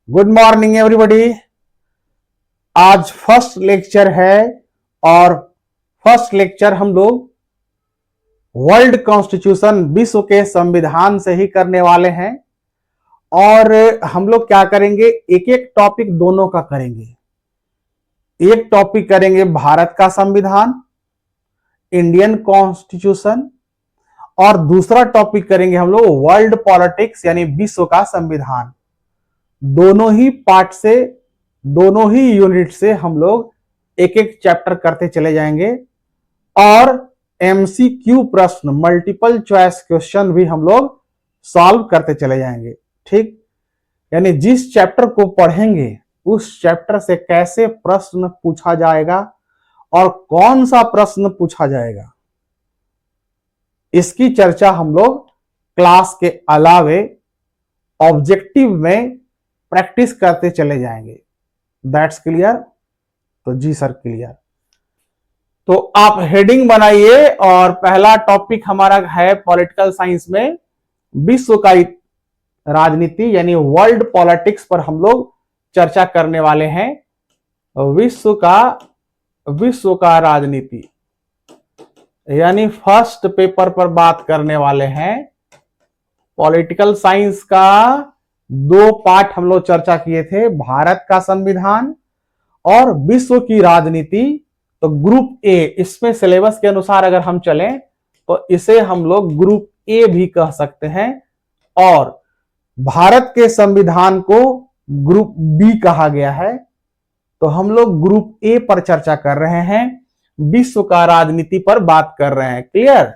Good morning everybody. आज first lecture है और फर्स्ट लेक्चर हम लोग वर्ल्ड कॉन्स्टिट्यूशन विश्व के संविधान से ही करने वाले हैं। और हम लोग क्या करेंगे, एक एक टॉपिक दोनों का करेंगे। एक टॉपिक करेंगे भारत का संविधान, इंडियन कॉन्स्टिट्यूशन, और दूसरा टॉपिक करेंगे हम लोग वर्ल्ड पॉलिटिक्स यानी विश्व का संविधान। दोनों ही पार्ट से, दोनों ही यूनिट से हम लोग एक एक चैप्टर करते चले जाएंगे और एमसीक्यू प्रश्न, मल्टीपल चॉइस क्वेश्चन भी हम लोग सॉल्व करते चले जाएंगे। ठीक, यानी जिस चैप्टर को पढ़ेंगे उस चैप्टर से कैसे प्रश्न पूछा जाएगा और कौन सा प्रश्न पूछा जाएगा, इसकी चर्चा हम लोग क्लास के अलावे ऑब्जेक्टिव में प्रैक्टिस करते चले जाएंगे। That's clear? तो जी सर क्लियर। तो आप हेडिंग बनाइए और पहला टॉपिक हमारा है पॉलिटिकल साइंस में विश्व का राजनीति यानी वर्ल्ड पॉलिटिक्स पर हम लोग चर्चा करने वाले हैं। विश्व का राजनीति यानी फर्स्ट पेपर पर बात करने वाले हैं। पॉलिटिकल साइंस का दो पार्ट हम लोग चर्चा किए थे, भारत का संविधान और विश्व की राजनीति। तो ग्रुप ए, इसमें सिलेबस के अनुसार अगर हम चलें तो इसे हम लोग ग्रुप ए भी कह सकते हैं और भारत के संविधान को ग्रुप बी कहा गया है। तो हम लोग ग्रुप ए पर चर्चा कर रहे हैं, विश्व का राजनीति पर बात कर रहे हैं। क्लियर?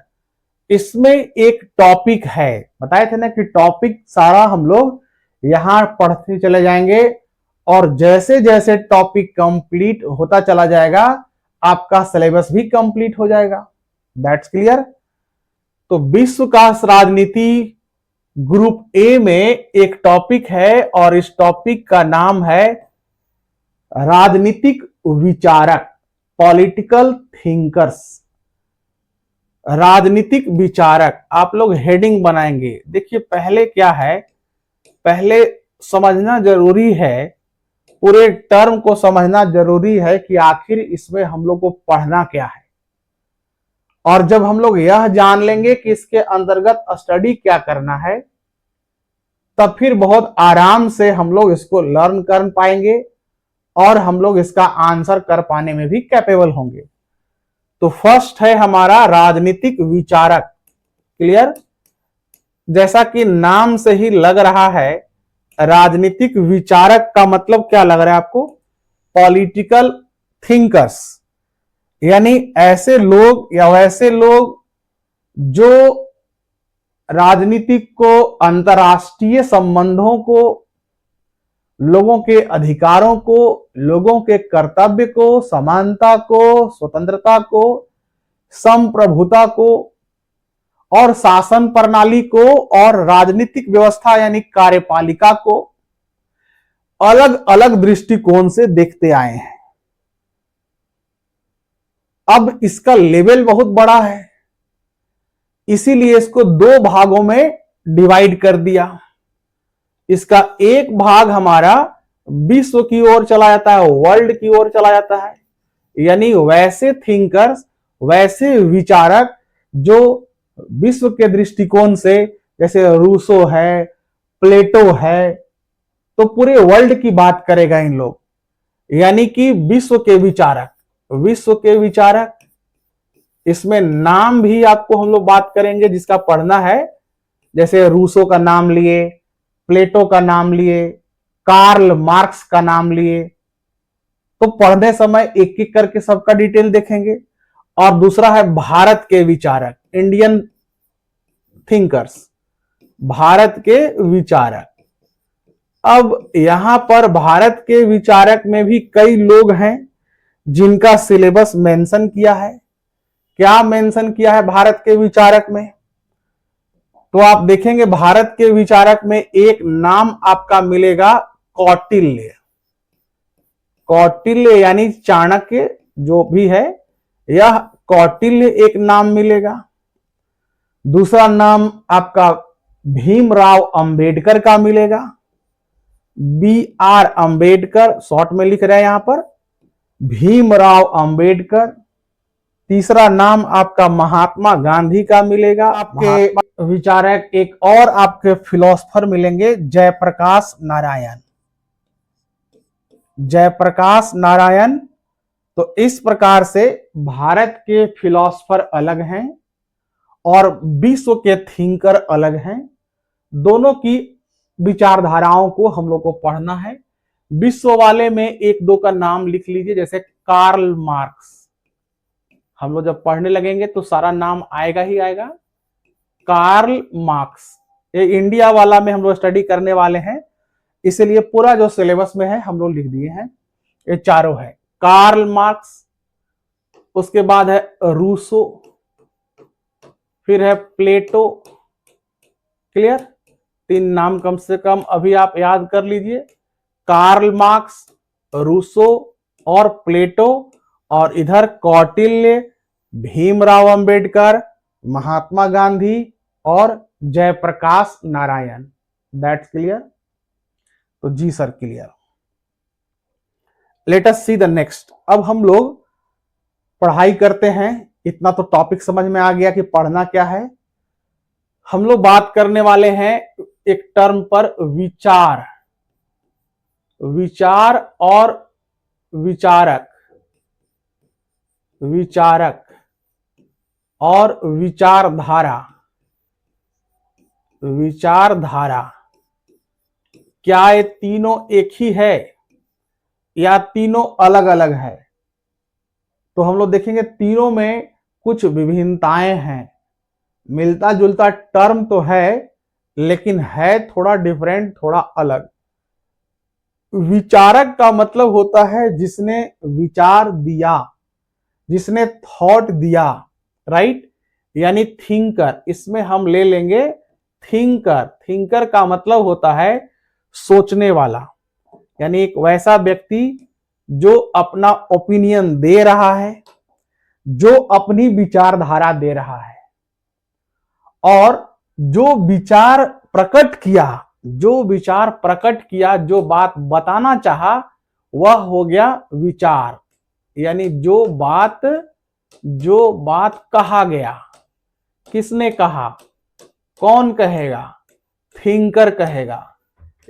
इसमें एक टॉपिक है, बताए थे ना कि टॉपिक सारा हम लोग यहां पढ़ते चले जाएंगे और जैसे जैसे टॉपिक कंप्लीट होता चला जाएगा आपका सिलेबस भी कंप्लीट हो जाएगा। That's clear? तो विश्व का राजनीति ग्रुप ए में एक टॉपिक है और इस टॉपिक का नाम है राजनीतिक विचारक, पॉलिटिकल थिंकर्स। राजनीतिक विचारक, आप लोग हेडिंग बनाएंगे। देखिए पहले क्या है, पहले समझना जरूरी है, पूरे टर्म को समझना जरूरी है कि आखिर इसमें हम लोग को पढ़ना क्या है। और जब हम लोग यह जान लेंगे कि इसके अंतर्गत स्टडी क्या करना है, तब फिर बहुत आराम से हम लोग इसको लर्न कर पाएंगे और हम लोग इसका आंसर कर पाने में भी कैपेबल होंगे। तो फर्स्ट है हमारा राजनीतिक विचारक। क्लियर? जैसा कि नाम से ही लग रहा है, राजनीतिक विचारक का मतलब क्या लग रहा है आपको? पॉलिटिकल थिंकर्स, यानी ऐसे लोग या वैसे लोग जो राजनीतिक को, अंतरराष्ट्रीय संबंधों को, लोगों के अधिकारों को, लोगों के कर्तव्य को, समानता को, स्वतंत्रता को, संप्रभुता को और शासन प्रणाली को और राजनीतिक व्यवस्था यानी कार्यपालिका को अलग अलग दृष्टिकोण से देखते आए हैं। अब इसका लेवल बहुत बड़ा है, इसीलिए इसको दो भागों में डिवाइड कर दिया। इसका एक भाग हमारा विश्व की ओर चला जाता है, वर्ल्ड की ओर चला जाता है, यानी वैसे थिंकर्स, वैसे विचारक जो विश्व के दृष्टिकोण से, जैसे रूसो है, प्लेटो है, तो पूरे वर्ल्ड की बात करेगा इन लोग, यानी कि विश्व के विचारक। विश्व के विचारक, इसमें नाम भी आपको हम लोग बात करेंगे जिसका पढ़ना है, जैसे रूसो का नाम लिए, प्लेटो का नाम लिए, कार्ल मार्क्स का नाम लिए, तो पढ़ने समय एक एक करके सबका डिटेल देखेंगे। और दूसरा है भारत के विचारक, इंडियन थिंकर्स, भारत के विचारक। अब यहां पर भारत के विचारक में भी कई लोग हैं जिनका सिलेबस मेंशन किया है। क्या मेंशन किया है भारत के विचारक में? तो आप देखेंगे भारत के विचारक में एक नाम आपका मिलेगा, कौटिल्य। कौटिल्य यानी चाणक्य जो भी है, यह कौटिल्य एक नाम मिलेगा। दूसरा नाम आपका भीमराव अंबेडकर का मिलेगा। BR अंबेडकर, शॉर्ट में लिख रहे हैं यहां पर, भीमराव अंबेडकर। तीसरा नाम आपका महात्मा गांधी का मिलेगा। आपके विचारक एक और आपके फिलोसफर मिलेंगे, जयप्रकाश नारायण। जयप्रकाश नारायण। तो इस प्रकार से भारत के फिलोसफर अलग हैं और विश्व के थिंकर अलग हैं। दोनों की विचारधाराओं को हम लोग को पढ़ना है। विश्व वाले में एक दो का नाम लिख लीजिए, जैसे कार्ल मार्क्स। हम लोग जब पढ़ने लगेंगे तो सारा नाम आएगा ही आएगा। कार्ल मार्क्स, ये इंडिया वाला में हम लोग स्टडी करने वाले हैं, इसलिए पूरा जो सिलेबस में है हम लोग लिख दिए हैं। ये चारों है, कार्ल मार्क्स, उसके बाद है रूसो, फिर है प्लेटो। क्लियर? तीन नाम कम से कम अभी आप याद कर लीजिए, कार्ल मार्क्स, रूसो और प्लेटो। और इधर कौटिल्य, भीमराव अंबेडकर, महात्मा गांधी और जयप्रकाश नारायण। That's clear? तो जी sir clear. Let us see the next. अब हम लोग पढ़ाई करते हैं। इतना तो टॉपिक समझ में आ गया कि पढ़ना क्या है। हम लोग बात करने वाले हैं एक टर्म पर, विचार। विचार और विचारक, विचारक और विचारधारा। विचारधारा, क्या ये तीनों एक ही है या तीनों अलग अलग है? तो हम लोग देखेंगे तीनों में कुछ विभिन्नताएं हैं। मिलता जुलता टर्म तो है, लेकिन है थोड़ा डिफरेंट, थोड़ा अलग। विचारक का मतलब होता है जिसने विचार दिया, जिसने थॉट दिया, राइट, यानी थिंकर। इसमें हम ले लेंगे थिंकर। थिंकर का मतलब होता है सोचने वाला, यानी एक वैसा व्यक्ति जो अपना ओपिनियन दे रहा है, जो अपनी विचारधारा दे रहा है, और जो विचार प्रकट किया, जो विचार प्रकट किया, जो बात बताना चाहा, वह हो गया विचार। यानी जो बात कहा गया। किसने कहा? कौन कहेगा? थिंकर कहेगा।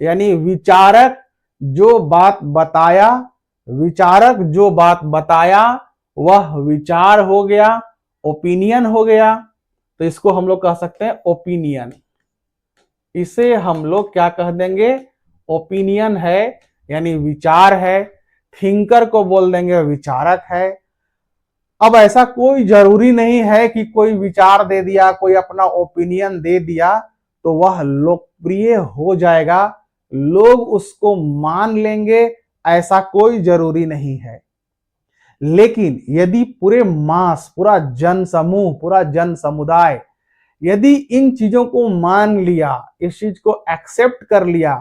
यानी विचारक जो बात बताया, विचारक जो बात बताया वह विचार हो गया, ओपिनियन हो गया। तो इसको हम लोग कह सकते हैं ओपिनियन। इसे हम लोग क्या कह देंगे? ओपिनियन है, यानी विचार है। थिंकर को बोल देंगे विचारक है। अब ऐसा कोई जरूरी नहीं है कि कोई विचार दे दिया, कोई अपना ओपिनियन दे दिया तो वह लोकप्रिय हो जाएगा, लोग उसको मान लेंगे, ऐसा कोई जरूरी नहीं है। लेकिन यदि पूरे मास, पूरा जन समूह, पूरा जन समुदाय यदि इन चीजों को मान लिया, इस चीज को एक्सेप्ट कर लिया,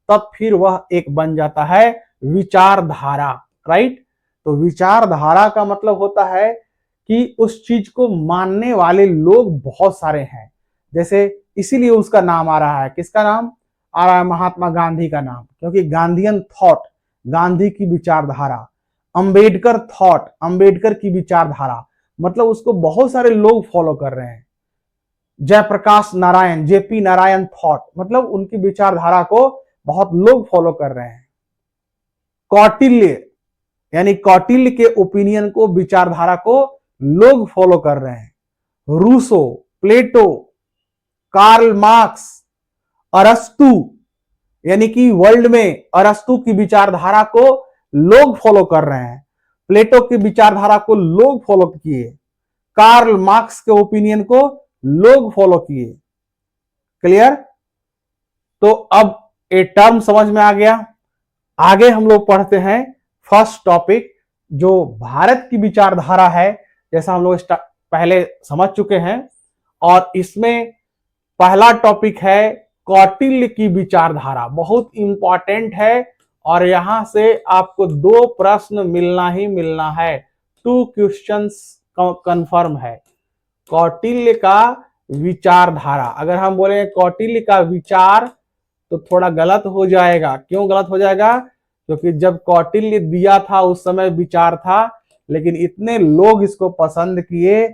तब फिर वह एक बन जाता है विचारधारा, राइट। तो विचारधारा का मतलब होता है कि उस चीज को मानने वाले लोग बहुत सारे हैं। जैसे इसीलिए उसका नाम आ रहा है, किसका नाम आ रहा है? महात्मा गांधी का नाम, क्योंकि गांधीयन थॉट, गांधी की विचारधारा। अंबेडकर थॉट, अंबेडकर की विचारधारा, मतलब उसको बहुत सारे लोग फॉलो कर रहे हैं। जयप्रकाश नारायण, जेपी नारायण थॉट, मतलब उनकी विचारधारा को बहुत लोग फॉलो कर रहे हैं। कौटिल्य, यानी कौटिल्य के ओपिनियन को, विचारधारा को लोग फॉलो कर रहे हैं। रूसो, प्लेटो, कार्ल मार्क्स, अरस्तु, यानी कि वर्ल्ड में अरस्तु की विचारधारा को लोग फॉलो कर रहे हैं। प्लेटो की विचारधारा को लोग फॉलो किए, कार्ल मार्क्स के ओपिनियन को लोग फॉलो किए। क्लियर? तो अब ये टर्म समझ में आ गया। आगे हम लोग पढ़ते हैं फर्स्ट टॉपिक, जो भारत की विचारधारा है, जैसा हम लोग पहले समझ चुके हैं। और इसमें पहला टॉपिक है कौटिल्य की विचारधारा, बहुत इंपॉर्टेंट है। और यहां से आपको 2 प्रश्न मिलना ही मिलना है, 2 क्वेश्चंस कंफर्म है। कौटिल्य का विचारधारा, अगर हम बोले कौटिल्य का विचार, तो थोड़ा गलत हो जाएगा। क्यों गलत हो जाएगा? क्योंकि जब कौटिल्य दिया था उस समय विचार था, लेकिन इतने लोग इसको पसंद किए,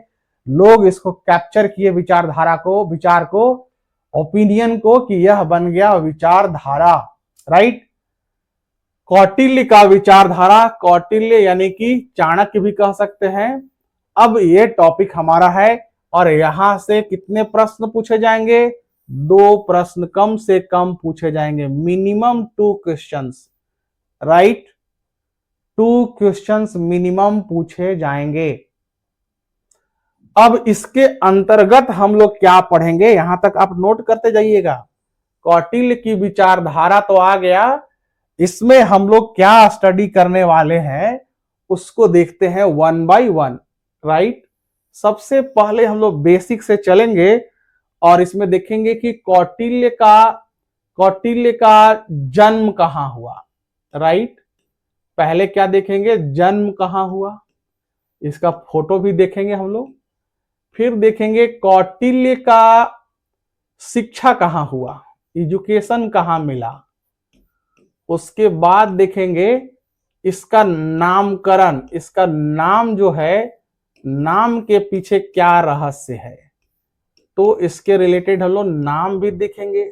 लोग इसको कैप्चर किए विचारधारा को, विचार को, ओपिनियन को, कि यह बन गया विचारधारा। राइट। कौटिल्य का विचारधारा, कौटिल्य यानी कि चाणक्य भी कह सकते हैं। अब ये टॉपिक हमारा है और यहां से कितने प्रश्न पूछे जाएंगे? 2 प्रश्न कम से कम पूछे जाएंगे, minimum 2 questions. Right, 2 questions minimum पूछे जाएंगे। अब इसके अंतर्गत हम लोग क्या पढ़ेंगे, यहां तक आप नोट करते जाइएगा। कौटिल्य की विचारधारा तो आ गया, इसमें हम लोग क्या स्टडी करने वाले हैं उसको देखते हैं 1 बाय 1। राइट, सबसे पहले हम लोग बेसिक से चलेंगे और इसमें देखेंगे कि कौटिल्य का जन्म कहां हुआ। राइट, पहले क्या देखेंगे? जन्म कहां हुआ, इसका फोटो भी देखेंगे हम लोग। फिर देखेंगे कौटिल्य का शिक्षा कहां हुआ, एजुकेशन कहां मिला। उसके बाद देखेंगे इसका नामकरण, इसका नाम जो है, नाम के पीछे क्या रहस्य है, तो इसके रिलेटेड हम लोग नाम भी देखेंगे।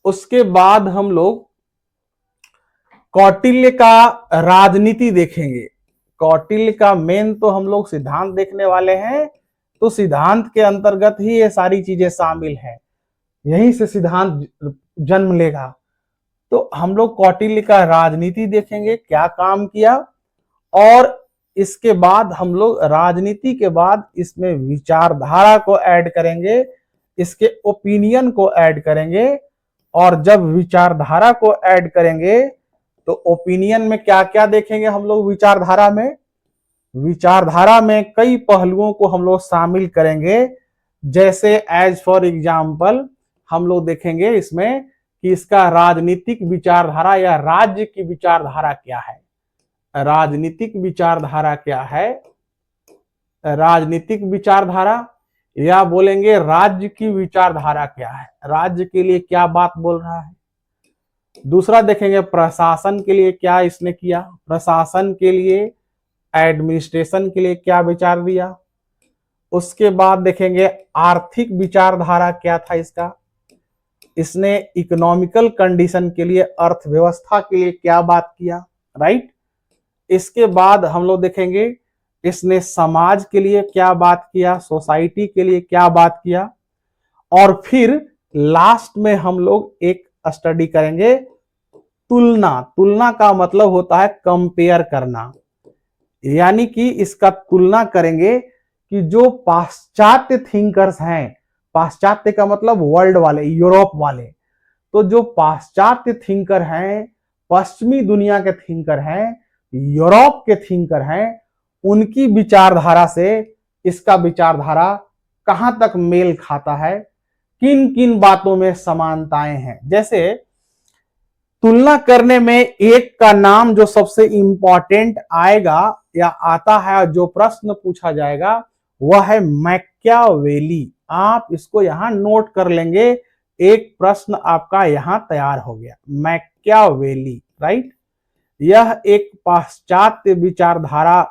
उसके बाद हम लोग कौटिल्य का राजनीति देखेंगे। कौटिल्य का मेन तो हम लोग सिद्धांत देखने वाले हैं, तो सिद्धांत के अंतर्गत ही ये सारी चीजें शामिल है, यहीं से सिद्धांत जन्म लेगा। तो हम लोग कौटिल्य का राजनीति देखेंगे, क्या काम किया, और इसके बाद हम लोग राजनीति के बाद इसमें विचारधारा को ऐड करेंगे, इसके ओपिनियन को ऐड करेंगे। और जब विचारधारा को ऐड करेंगे तो ओपिनियन में क्या क्या देखेंगे हम लोग? विचारधारा में कई पहलुओं को हम लोग शामिल करेंगे। जैसे एज फॉर एग्जाम्पल हम लोग देखेंगे इसमें कि इसका राजनीतिक विचारधारा या राज्य की विचारधारा क्या है। राजनीतिक विचारधारा क्या है, राजनीतिक विचारधारा, या बोलेंगे राज्य की विचारधारा क्या है, राज्य के लिए क्या बात बोल रहा है। दूसरा देखेंगे प्रशासन के लिए क्या इसने किया, प्रशासन के लिए, एडमिनिस्ट्रेशन के लिए क्या विचार दिया। उसके बाद देखेंगे आर्थिक विचारधारा क्या था इसका, इसने इकोनॉमिकल कंडीशन के लिए, अर्थव्यवस्था के लिए क्या बात किया। राइट, इसके बाद हम लोग देखेंगे इसने समाज के लिए क्या बात किया, सोसाइटी के लिए क्या बात किया। और फिर लास्ट में हम लोग एक स्टडी करेंगे तुलना। तुलना का मतलब होता है कंपेयर करना, यानी कि इसका तुलना करेंगे कि जो पाश्चात्य थिंकर्स हैं, पाश्चात्य का मतलब वर्ल्ड वाले, यूरोप वाले, तो जो पाश्चात्य थिंकर हैं, पश्चिमी दुनिया के थिंकर हैं, यूरोप के थिंकर हैं, उनकी विचारधारा से इसका विचारधारा कहां तक मेल खाता है, किन किन बातों में समानताएं हैं। जैसे तुलना करने में एक का नाम जो सबसे इंपॉर्टेंट आएगा या आता है, जो प्रश्न पूछा जाएगा वह है मैकियावेली। आप इसको यहां नोट कर लेंगे, एक प्रश्न आपका यहां तैयार हो गया, मैकियावेली। राइट, यह एक पाश्चात्य विचारधारा,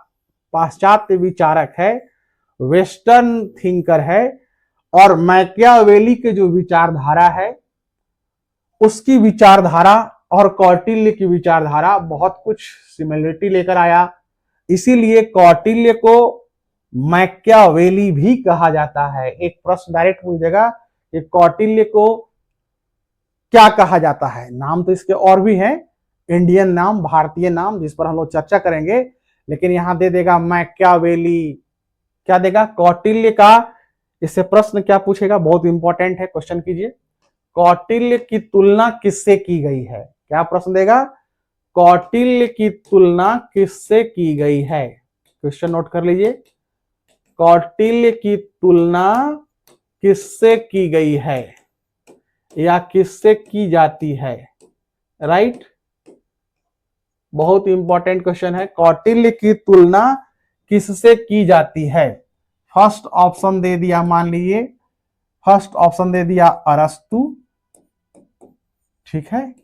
पाश्चात्य विचारक है, वेस्टर्न थिंकर है। और मैकियावेली के जो विचारधारा है उसकी विचारधारा और कौटिल्य की विचारधारा बहुत कुछ सिमिलरिटी लेकर आया, इसीलिए कौटिल्य को मैकियावेली भी कहा जाता है। एक प्रश्न डायरेक्ट पूछ देगा कि कौटिल्य को क्या कहा जाता है। नाम तो इसके और भी हैं, इंडियन नाम, भारतीय नाम, जिस पर हम लोग चर्चा करेंगे, लेकिन यहां दे देगा मैकियावेली। क्या देगा? कौटिल्य का। इससे प्रश्न क्या पूछेगा, बहुत इंपॉर्टेंट है, क्वेश्चन कीजिए। कौटिल्य की तुलना किससे की गई है? क्या प्रश्न देगा? कौटिल्य की तुलना किससे की गई है? क्वेश्चन नोट कर लीजिए, कौटिल्य की तुलना किससे की गई है या किससे की जाती है। राइट, बहुत इंपॉर्टेंट क्वेश्चन है, कौटिल्य की तुलना किससे की जाती है। फर्स्ट ऑप्शन दे दिया, मान लीजिए फर्स्ट ऑप्शन दे दिया अरस्तु, ठीक है।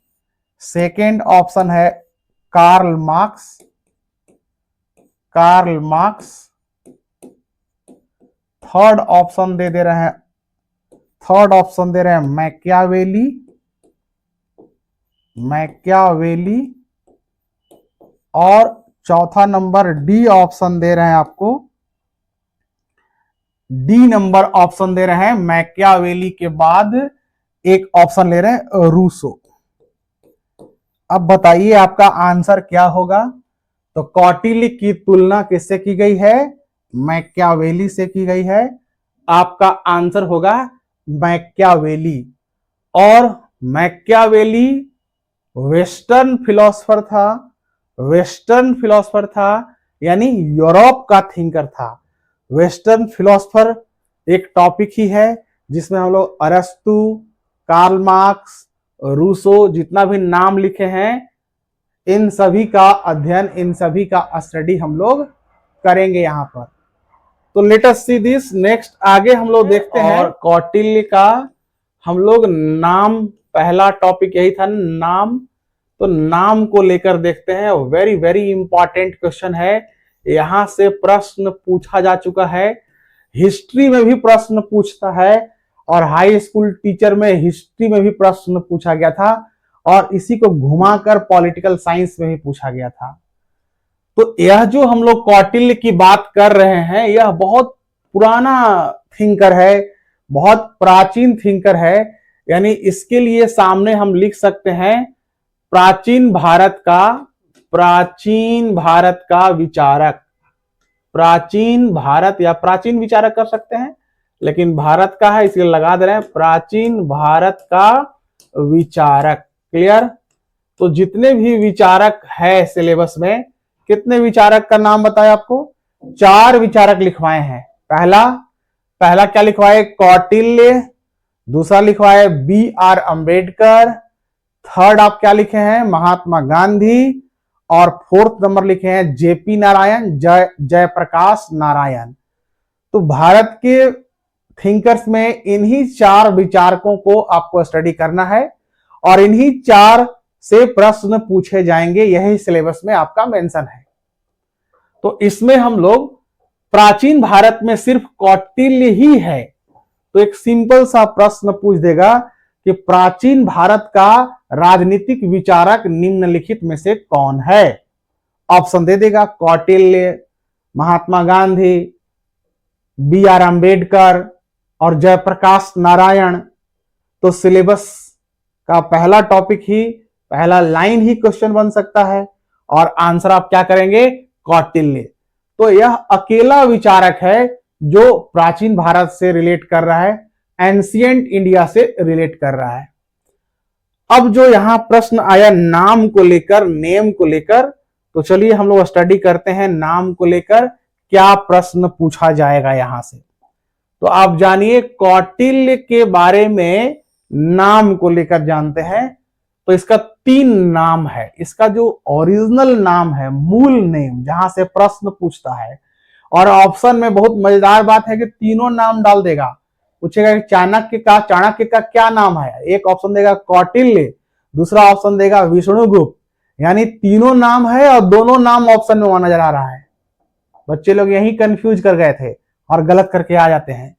सेकेंड ऑप्शन है Karl Marx, Karl Marx. Third option दे रहे हैं, थर्ड ऑप्शन दे रहे हैं मैकियावेली, मैकियावेली। और चौथा नंबर डी ऑप्शन दे रहे हैं आपको, डी नंबर ऑप्शन दे रहे हैं मैकियावेली के बाद एक ऑप्शन ले रहे हैं रूसो। अब बताइए आपका आंसर क्या होगा। तो कौटिल्य की तुलना किससे की गई है, मैकियावेली से की गई है। आपका आंसर होगा मैकियावेली। और मैकियावेली वेस्टर्न फिलोसफर था, वेस्टर्न फिलोसफर था, यानी यूरोप का थिंकर था। वेस्टर्न फिलोसफर एक टॉपिक ही है जिसमें हम लोग अरस्तु, कार्ल मार्क्स, रूसो जितना भी नाम लिखे हैं इन सभी का अध्ययन, इन सभी का स्टडी हम लोग करेंगे यहाँ पर। तो late us see this. Next आगे हम लोग देखते हैं और कौटिल्य का हम लोग नाम, पहला टॉपिक यही था नाम। तो नाम को लेकर देखते हैं। वेरी वेरी इंपॉर्टेंट क्वेश्चन है, यहां से प्रश्न पूछा जा चुका है, हिस्ट्री में भी प्रश्न पूछता है और हाई स्कूल टीचर में हिस्ट्री में भी प्रश्न पूछा गया था और इसी को घुमाकर पॉलिटिकल साइंस में भी पूछा गया था। तो यह जो हम लोग कौटिल्य की बात कर रहे हैं यह बहुत पुराना थिंकर है, बहुत प्राचीन थिंकर है। यानी इसके लिए सामने हम लिख सकते हैं प्राचीन भारत का विचारक, प्राचीन भारत या प्राचीन विचारक कर सकते हैं, लेकिन भारत का है इसलिए लगा दे रहे हैं प्राचीन भारत का विचारक। क्लियर। तो जितने भी विचारक है सिलेबस में, कितने विचारक का नाम बताया आपको, 4 विचारक लिखवाए हैं। पहला क्या लिखवाए, कौटिल्य। दूसरा लिखवाए BR अंबेडकर। थर्ड आप क्या लिखे हैं, महात्मा गांधी। और फोर्थ नंबर लिखे हैं JP नारायण, जयप्रकाश नारायण। तो भारत के थिंकर्स में इन्हीं 4 विचारकों को आपको स्टडी करना है और इन्हीं 4 से प्रश्न पूछे जाएंगे, यही सिलेबस में आपका मेंशन है। तो इसमें हम लोग प्राचीन भारत में सिर्फ कौटिल्य ही है, तो एक सिंपल सा प्रश्न पूछ देगा कि प्राचीन भारत का राजनीतिक विचारक निम्नलिखित में से कौन है। ऑप्शन दे देगा कौटिल्य, महात्मा गांधी, BR अंबेडकर और जयप्रकाश नारायण। तो सिलेबस का पहला टॉपिक ही, पहला लाइन ही क्वेश्चन बन सकता है और आंसर आप क्या करेंगे, कौटिल्य। तो यह अकेला विचारक है जो प्राचीन भारत से रिलेट कर रहा है, एंशिएंट इंडिया से रिलेट कर रहा है। अब जो यहां प्रश्न आया नाम को लेकर, नेम को लेकर, तो चलिए हम लोग स्टडी करते हैं नाम को लेकर क्या प्रश्न पूछा जाएगा यहां से। तो आप जानिए कौटिल्य के बारे में, नाम को लेकर जानते हैं। तो इसका 3 नाम है, इसका जो ओरिजिनल नाम है, मूल नेम, जहां से प्रश्न पूछता है। और ऑप्शन में बहुत मजेदार बात है कि तीनों नाम डाल देगा। पूछेगा कि चाणक्य का क्या नाम है, एक ऑप्शन देगा कौटिल्य, दूसरा ऑप्शन देगा विष्णुगुप्त, यानी तीनों नाम है और दोनों नाम ऑप्शन में वहां नजर आ रहा है। बच्चे लोग यही कंफ्यूज कर गए थे और गलत करके आ जाते हैं।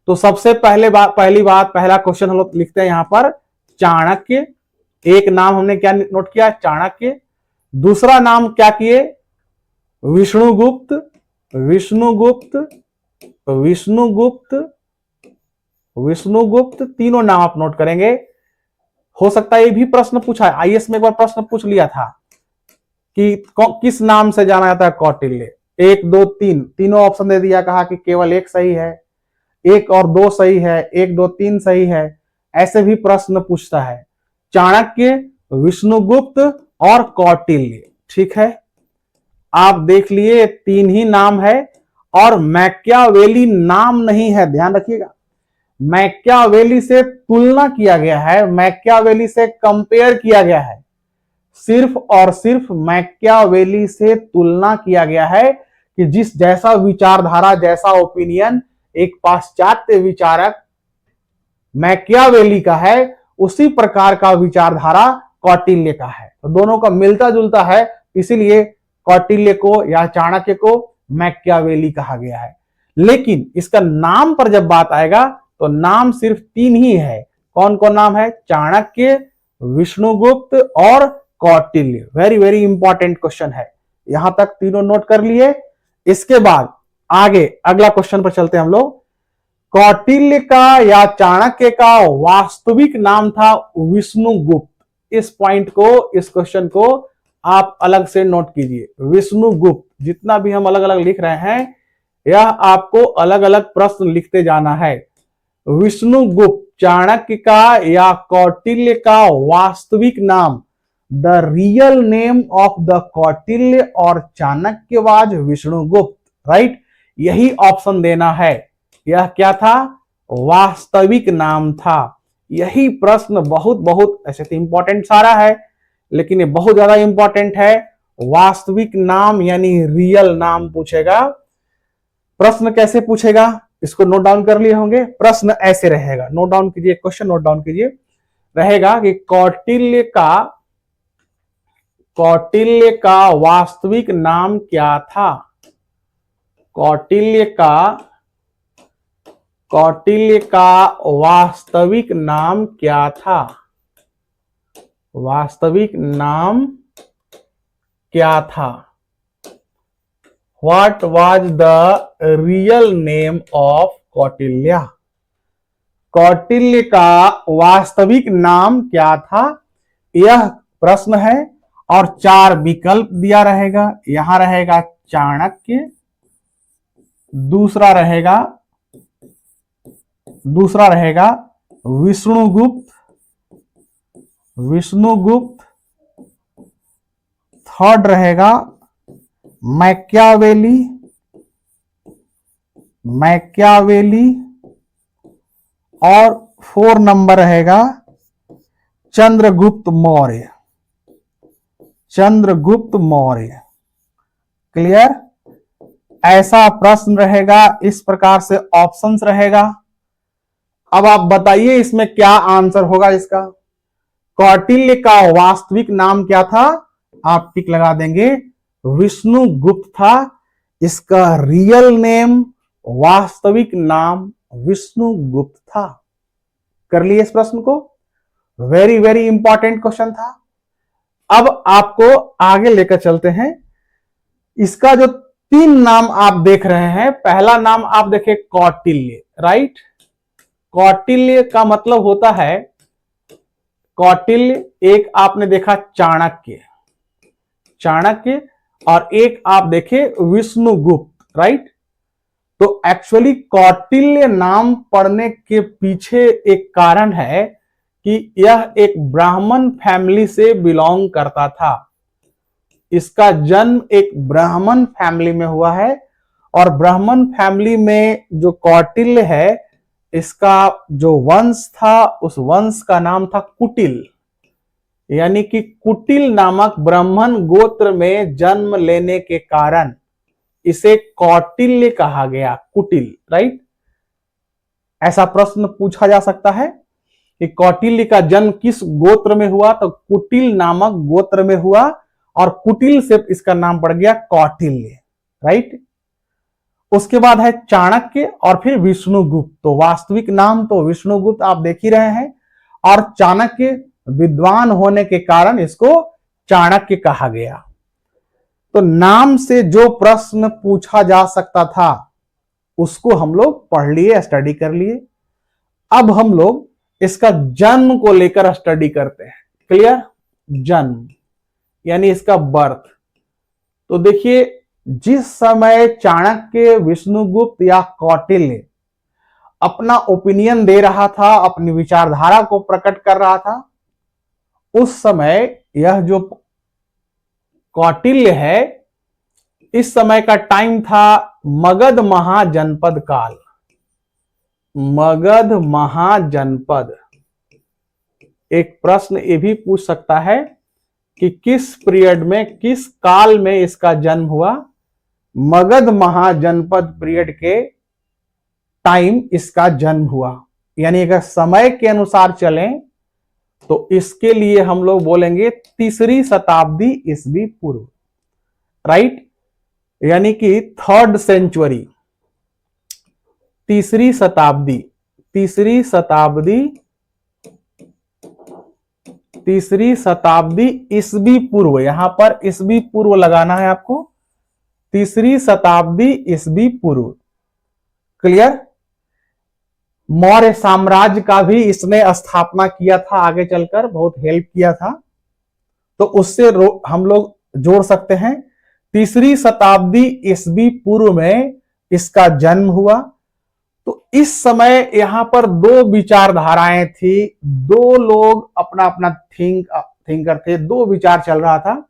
तो सबसे पहली बात पहला क्वेश्चन हम लोग लिखते हैं यहां पर चाणक्य। एक नाम हमने क्या नोट किया, चाणक्य। दूसरा नाम क्या किए, विष्णुगुप्त, विष्णुगुप्त, विष्णुगुप्त, विष्णुगुप्त, तीनों नाम आप नोट करेंगे। हो सकता है ये भी प्रश्न पूछा है, आईएएस में एक बार प्रश्न पूछ लिया था कि किस नाम से जाना जाता है कौटिल्य। 1 2 3 तीनों ऑप्शन दे दिया, कहा कि केवल एक सही है, 1 और 2 सही है, 1 2 3 सही है। ऐसे भी प्रश्न पूछता है। चाणक्य, विष्णुगुप्त और कौटिल्य, ठीक है। आप देख लिए 3 ही नाम है और मैकियावेली नाम नहीं है, ध्यान रखिएगा। मैकियावेली से तुलना किया गया है, मैकियावेली से कंपेयर किया गया है, सिर्फ और सिर्फ मैकियावेली से तुलना किया गया है कि जिस जैसा विचारधारा, जैसा ओपिनियन एक पाश्चात्य विचारक मैकियावेली का है, उसी प्रकार का विचारधारा कौटिल्य का है। तो दोनों का मिलता जुलता है, इसीलिए कौटिल्य को या चाणक्य को मैकियावेली कहा गया है। लेकिन इसका नाम पर जब बात आएगा तो नाम सिर्फ 3 ही है। कौन कौन नाम है? चाणक्य, विष्णुगुप्त और Kautilya. Very very important question है, यहां तक तीनों नोट कर लिए। इसके बाद आगे अगला क्वेश्चन पर चलते हैं हम लोग। कौटिल्य का या चाणक्य का वास्तविक नाम था विष्णुगुप्त। इस पॉइंट को, इस क्वेश्चन को आप अलग से नोट कीजिए। विष्णुगुप्त, जितना भी हम अलग अलग लिख रहे हैं, यह आपको अलग अलग प्रश्न लिखते जाना है। विष्णुगुप्त चाणक्य का या कौटिल्य का वास्तविक नाम, the real name of the Kautilya और चाणक्य वाज विष्णुगुप्त, राइट? यही ऑप्शन देना है। यह क्या था? वास्तविक नाम था। यही प्रश्न बहुत बहुत, ऐसे तो इंपॉर्टेंट सारा है लेकिन ये बहुत ज्यादा इंपॉर्टेंट है। वास्तविक नाम यानी रियल नाम पूछेगा। प्रश्न कैसे पूछेगा इसको नोट डाउन कर लिए होंगे। प्रश्न ऐसे रहेगा, नोट डाउन कीजिए, क्वेश्चन नोट डाउन कीजिए। रहेगा कि कौटिल्य का वास्तविक नाम क्या था? कौटिल्य का वास्तविक नाम क्या था? वास्तविक नाम क्या था? What was the real name of Kautilya? Kautilya का वास्तविक नाम क्या था? यह प्रश्न है और 4 विकल्प दिया रहेगा। यहां रहेगा चाणक्य, दूसरा रहेगा विष्णुगुप्त, थर्ड रहेगा मैकियावेली और 4 नंबर रहेगा चंद्रगुप्त मौर्य। क्लियर? ऐसा प्रश्न रहेगा, इस प्रकार से ऑप्शंस रहेगा। अब आप बताइए इसमें क्या आंसर होगा इसका। कौटिल्य का वास्तविक नाम क्या था? आप टिक लगा देंगे, विष्णुगुप्त था। इसका रियल नेम, वास्तविक नाम विष्णुगुप्त था। कर लिए इस प्रश्न को? वेरी वेरी इंपॉर्टेंट क्वेश्चन था। अब आपको आगे लेकर चलते हैं। इसका जो 3 नाम आप देख रहे हैं, पहला नाम आप देखें कौटिल्य, राइट? कौटिल्य का मतलब होता है कौटिल्य, एक आपने देखा चाणक्य और एक आप देखे विष्णुगुप्त, राइट? तो एक्चुअली कौटिल्य नाम पढ़ने के पीछे एक कारण है कि यह एक ब्राह्मण फैमिली से बिलोंग करता था। इसका जन्म एक ब्राह्मण फैमिली में हुआ है और ब्राह्मण फैमिली में जो कौटिल्य है, इसका जो वंश था, उस वंश का नाम था कुटिल। यानी कि कुटिल नामक ब्राह्मण गोत्र में जन्म लेने के कारण इसे कौटिल्य कहा गया, कुटिल, राइट? ऐसा प्रश्न पूछा जा सकता है कि कौटिल्य का जन्म किस गोत्र में हुआ, तो कुटिल नामक गोत्र में हुआ और कुटिल से इसका नाम पड़ गया कौटिल्य, राइट? उसके बाद है चाणक्य और फिर विष्णुगुप्त। तो वास्तविक नाम तो विष्णुगुप्त आप देख ही रहे हैं और चाणक्य विद्वान होने के कारण इसको चाणक्य कहा गया। तो नाम से जो प्रश्न पूछा जा सकता था उसको हम लोग पढ़ लिए, स्टडी कर लिए। अब हम लोग इसका जन्म को लेकर स्टडी करते हैं। क्लियर? जन्म यानी इसका बर्थ। तो देखिए, जिस समय चाणक्य, विष्णुगुप्त या कौटिल्य अपना ओपिनियन दे रहा था, अपनी विचारधारा को प्रकट कर रहा था, उस समय यह जो कौटिल्य है, इस समय का टाइम था मगध महाजनपद काल। मगध महाजनपद। एक प्रश्न ये भी पूछ सकता है कि किस पीरियड में, किस काल में इसका जन्म हुआ। मगध महाजनपद पीरियड के टाइम इसका जन्म हुआ। यानी अगर समय के अनुसार चलें तो इसके लिए हम लोग बोलेंगे तीसरी शताब्दी ईस्वी पूर्व, राइट, यानी कि थर्ड सेंचुरी, तीसरी शताब्दी, तीसरी शताब्दी, तीसरी शताब्दी ईस्वी पूर्व, यहां पर ईस्वी पूर्व लगाना है आपको, तीसरी शताब्दी ईस्वी पूर्व। क्लियर? मौर्य साम्राज्य का भी इसने स्थापना किया था, आगे चलकर बहुत हेल्प किया था, तो उससे हम लोग जोड़ सकते हैं। तीसरी शताब्दी ईस्वी पूर्व में इसका जन्म हुआ। तो इस समय यहां पर दो विचारधाराएं थी, दो लोग अपना अपना थिंकर थे, दो विचार चल रहा था।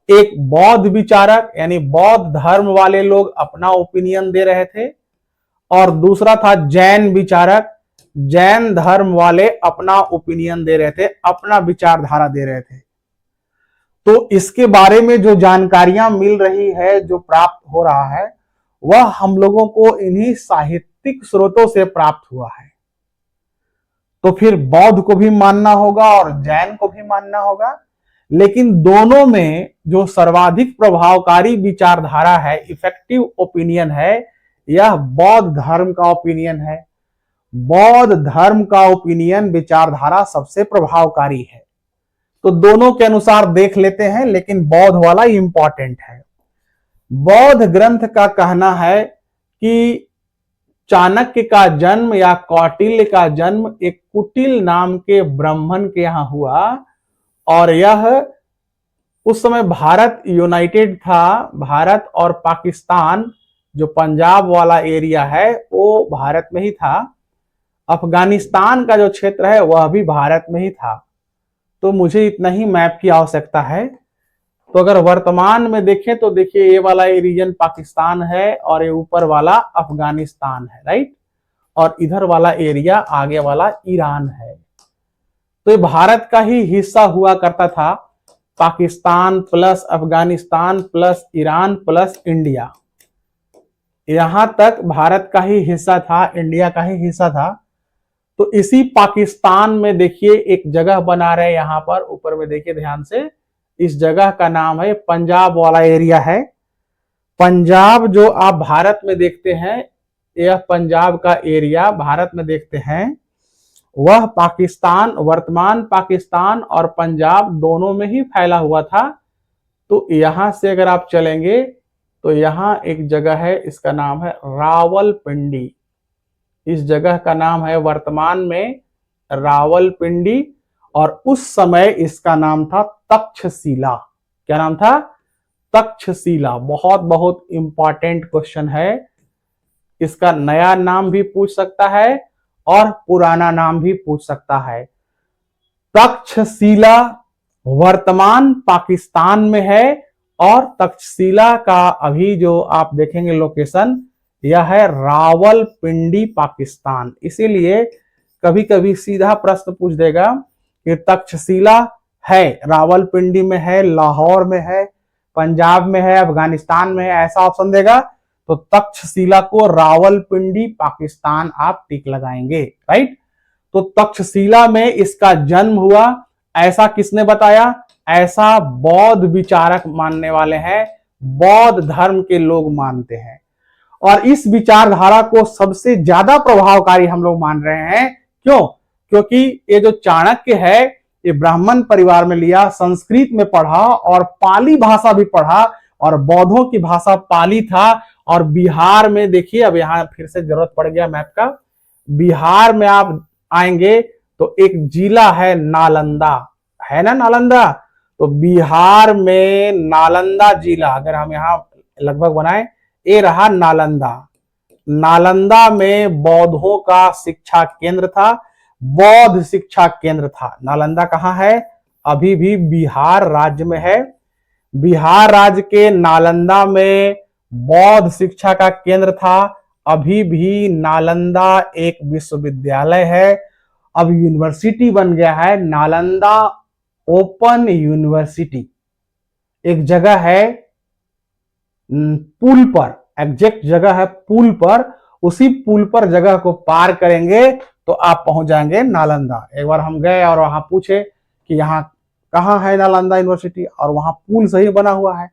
एक बौद्ध विचारक यानी बौद्ध धर्म वाले लोग अपना ओपिनियन दे रहे थे, और दूसरा था जैन विचारक, जैन धर्म वाले अपना ओपिनियन दे रहे थे, अपना विचारधारा दे रहे थे। तो इसके बारे में जो जानकारियां मिल रही है, जो प्राप्त हो रहा है, वह हम लोगों को इन्हीं साहित्यिक स्रोतों से प्राप्त हुआ है। तो फिर बौद्ध को भी मानना होगा और जैन को भी मानना होगा, लेकिन दोनों में जो सर्वाधिक प्रभावकारी विचारधारा है, इफेक्टिव ओपिनियन है, यह बौद्ध धर्म का ओपिनियन है। बौद्ध धर्म का ओपिनियन, विचारधारा सबसे प्रभावकारी है। तो दोनों के अनुसार देख लेते हैं, लेकिन बौद्ध वाला इंपॉर्टेंट है। बौद्ध ग्रंथ का कहना है कि चाणक्य का जन्म या कौटिल्य का जन्म एक कुटिल नाम के ब्राह्मण के यहां हुआ, और यह उस समय भारत यूनाइटेड था। भारत और पाकिस्तान, जो पंजाब वाला एरिया है, वो भारत में ही था। अफगानिस्तान का जो क्षेत्र है वह भी भारत में ही था। तो मुझे इतना ही मैप की आवश्यकता है। तो अगर वर्तमान में देखें तो देखिए, ये वाला रीजन पाकिस्तान है और ये ऊपर वाला अफगानिस्तान है, राइट, और इधर वाला एरिया आगे वाला ईरान है। तो ये भारत का ही हिस्सा हुआ करता था, Pakistan plus Afghanistan plus Iran plus India, यहां तक भारत का ही हिस्सा था, इंडिया का ही हिस्सा था। तो इसी पाकिस्तान में देखिए एक जगह बना रहे, यहां पर ऊपर में देखिए ध्यान से, इस जगह का नाम है, पंजाब वाला एरिया है। पंजाब जो आप भारत में देखते हैं, यह पंजाब का एरिया भारत में देखते हैं, वह पाकिस्तान, वर्तमान पाकिस्तान और पंजाब दोनों में ही फैला हुआ था। तो यहां से अगर आप चलेंगे तो यहां एक जगह है, इसका नाम है रावलपिंडी। इस जगह का नाम है वर्तमान में रावलपिंडी, और उस समय इसका नाम था तक्षशिला। क्या नाम था? तक्षशिला। बहुत बहुत इंपॉर्टेंट क्वेश्चन है। इसका नया नाम भी पूछ सकता है और पुराना नाम भी पूछ सकता है। तक्षशिला वर्तमान पाकिस्तान में है, और तक्षशिला का अभी जो आप देखेंगे लोकेशन, यह है रावलपिंडी पाकिस्तान। इसीलिए कभी कभी सीधा प्रश्न पूछ देगा कि तक्षशिला है, रावलपिंडी में है, लाहौर में है, पंजाब में है, अफगानिस्तान में है, ऐसा ऑप्शन देगा तो तक्षशिला को रावलपिंडी पाकिस्तान आप टिक लगाएंगे, राइट। तो तक्षशिला में इसका जन्म हुआ, ऐसा किसने बताया? ऐसा बौद्ध विचारक मानने वाले हैं, बौद्ध धर्म के लोग मानते हैं। और इस विचारधारा को सबसे ज्यादा प्रभावकारी हम लोग मान रहे हैं। क्यों? क्योंकि ये जो चाणक्य है, ये ब्राह्मण परिवार में लिया, संस्कृत में पढ़ा और पाली भाषा भी पढ़ा, और बौद्धों की भाषा पाली था। और बिहार में देखिए, अब यहां फिर से जरूरत पड़ गया मैप का, बिहार में आप आएंगे तो एक जिला है नालंदा, है ना नालंदा। तो बिहार में नालंदा जिला, अगर हम यहां लगभग बनाए, ये रहा नालंदा। नालंदा में बौद्धों का शिक्षा केंद्र था, बौद्ध शिक्षा केंद्र था। नालंदा कहां है? अभी भी बिहार राज्य में है। बिहार राज्य के नालंदा में बौद्ध शिक्षा का केंद्र था। अभी भी नालंदा एक विश्वविद्यालय है, अब यूनिवर्सिटी बन गया है, नालंदा ओपन यूनिवर्सिटी। एक जगह है पुल पर, एग्जैक्ट जगह है पुल पर, उसी पुल पर जगह को पार करेंगे तो आप पहुंच जाएंगे नालंदा। एक बार हम गए और वहां पूछे कि यहाँ कहाँ है नालंदा यूनिवर्सिटी, और वहां पुल सही बना हुआ है।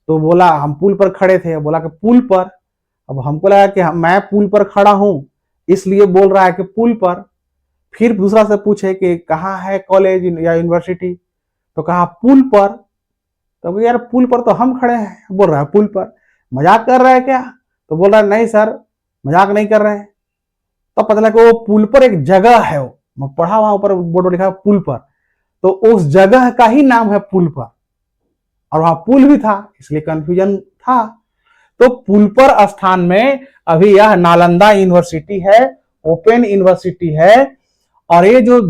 तो बोला, हम पुल पर खड़े थे, बोला कि पुल पर। अब हमको लगा कि मैं पुल पर खड़ा हूं इसलिए बोल रहा है कि पुल पर। फिर दूसरा से पूछे कि कहाँ है कॉलेज या यूनिवर्सिटी, तो कहा पुल पर। तो यार पुल पर तो हम खड़े हैं, बोल रहा है पुल पर, मजाक कर रहा है क्या? तो बोल रहा है नहीं सर, मजाक नहीं कर रहे हैं। तो पता लगा वो पुल पर एक जगह है, वो मैं पढ़ा वहां ऊपर बोर्ड लिखा है पुल पर, तो उस जगह का ही नाम है पुल पर, और वहां पुल भी था इसलिए कंफ्यूजन था। तो पुल पर स्थान में अभी यह नालंदा यूनिवर्सिटी है, ओपन यूनिवर्सिटी है। और ये जो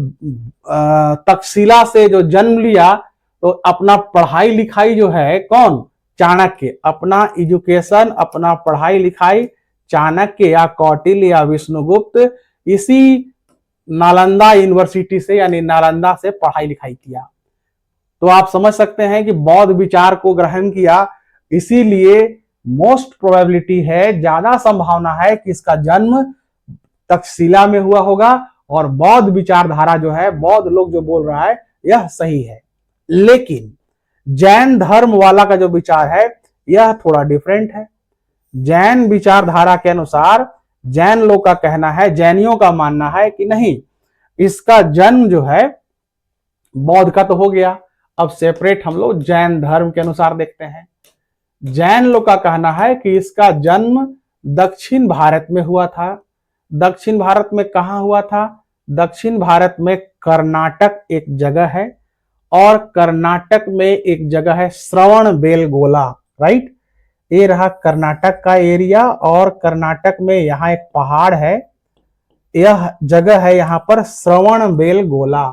तक्षशिला से जो जन्म लिया, तो अपना पढ़ाई लिखाई जो है कौन, चाणक्य, अपना एजुकेशन अपना पढ़ाई लिखाई चाणक्य या कौटिल्य या विष्णुगुप्त इसी नालंदा यूनिवर्सिटी से यानी नालंदा से पढ़ाई लिखाई किया। तो आप समझ सकते हैं कि बौद्ध विचार को ग्रहण किया, इसीलिए मोस्ट प्रोबेबिलिटी है, ज्यादा संभावना है कि इसका जन्म तक्षशिला में हुआ होगा, और बौद्ध विचारधारा जो है, बौद्ध लोग जो बोल रहा है यह सही है। लेकिन जैन धर्म वाला का जो विचार है यह थोड़ा डिफरेंट है। जैन विचारधारा के अनुसार जैन लोग का कहना है, जैनियों का मानना है कि नहीं, इसका जन्म जो है बौद्ध का तो हो गया, अब सेपरेट हम लोग जैन धर्म के अनुसार देखते हैं। जैन लोग का कहना है कि इसका जन्म दक्षिण भारत में हुआ था। दक्षिण भारत में कहां हुआ था? दक्षिण भारत में कर्नाटक एक जगह है, और कर्नाटक में एक जगह है श्रवणबेलगोला, राइट। ये रहा कर्नाटक का एरिया, और कर्नाटक में यहाँ एक पहाड़ है, यह जगह है यहाँ पर श्रवणबेलगोला।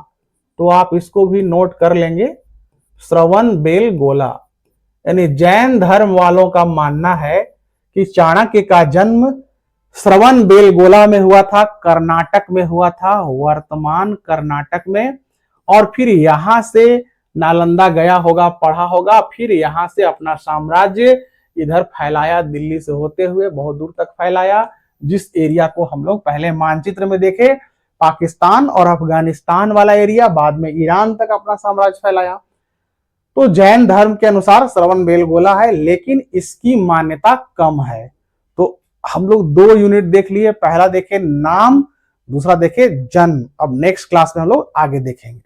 तो आप इसको भी नोट कर लेंगे, श्रवणबेलगोला। यानी जैन धर्म वालों का मानना है कि चाणक्य का जन्म श्रवणबेलगोला में हुआ था, कर्नाटक में हुआ था, वर्तमान कर्नाटक में। और फिर यहां से नालंदा गया होगा, पढ़ा होगा, फिर यहां से अपना साम्राज्य इधर फैलाया, दिल्ली से होते हुए बहुत दूर तक फैलाया, जिस एरिया को हम लोग पहले मानचित्र में देखे, पाकिस्तान और अफगानिस्तान वाला एरिया, बाद में ईरान तक अपना साम्राज्य फैलाया। तो जैन धर्म के अनुसार श्रवणबेलगोला है, लेकिन इसकी मान्यता कम है। तो हम लोग 2 यूनिट देख लिए, पहला देखे नाम, दूसरा देखे जन्म। अब नेक्स्ट क्लास में हम लोग आगे देखेंगे।